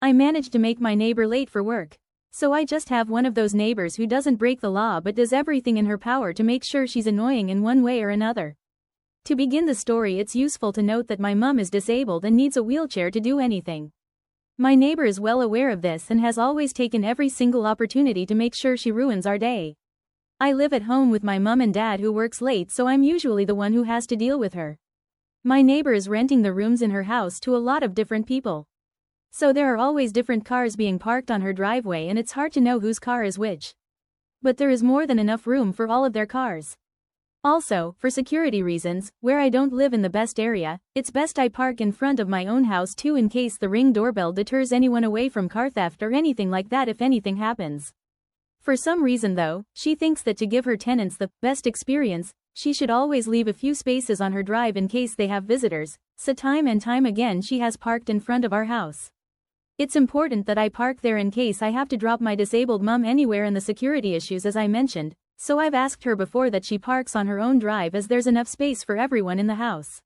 I managed to make my neighbor late for work. So I just have one of those neighbors who doesn't break the law but does everything in her power to make sure she's annoying in one way or another. To begin the story, it's useful to note that my mom is disabled and needs a wheelchair to do anything. My neighbor is well aware of this and has always taken every single opportunity to make sure she ruins our day. I live at home with my mom and dad who works late, so I'm usually the one who has to deal with her. My neighbor is renting the rooms in her house to a lot of different people. So there are always different cars being parked on her driveway and it's hard to know whose car is which. But there is more than enough room for all of their cars. Also, for security reasons, where I don't live in the best area, it's best I park in front of my own house too in case the Ring doorbell deters anyone away from car theft or anything like that if anything happens. For some reason though, she thinks that to give her tenants the best experience, she should always leave a few spaces on her drive in case they have visitors, so time and time again she has parked in front of our house. It's important that I park there in case I have to drop my disabled mom anywhere, and the security issues as I mentioned, so I've asked her before that she parks on her own drive as there's enough space for everyone in the house.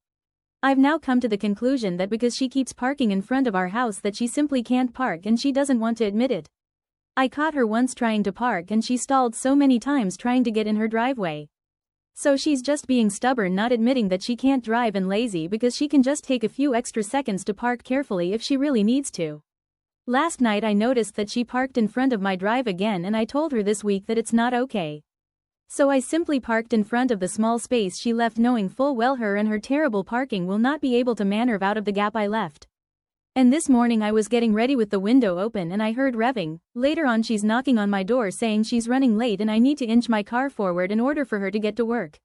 I've now come to the conclusion that because she keeps parking in front of our house that she simply can't park and she doesn't want to admit it. I caught her once trying to park and she stalled so many times trying to get in her driveway. So she's just being stubborn, not admitting that she can't drive, and lazy because she can just take a few extra seconds to park carefully if she really needs to. Last night I noticed that she parked in front of my drive again and I told her this week that it's not okay. So I simply parked in front of the small space she left, knowing full well her and her terrible parking will not be able to maneuver out of the gap I left. And this morning I was getting ready with the window open and I heard revving. Later on she's knocking on my door saying she's running late and I need to inch my car forward in order for her to get to work.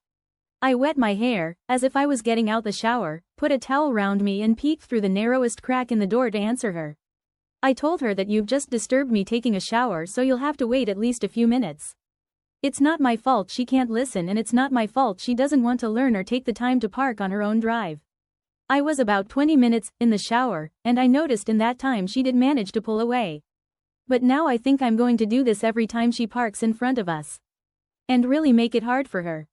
I wet my hair, as if I was getting out the shower, put a towel round me and peeked through the narrowest crack in the door to answer her. I told her that you've just disturbed me taking a shower, so you'll have to wait at least a few minutes. It's not my fault she can't listen, and it's not my fault she doesn't want to learn or take the time to park on her own drive. I was about 20 minutes in the shower, and I noticed in that time she did manage to pull away. But now I think I'm going to do this every time she parks in front of us. And really make it hard for her.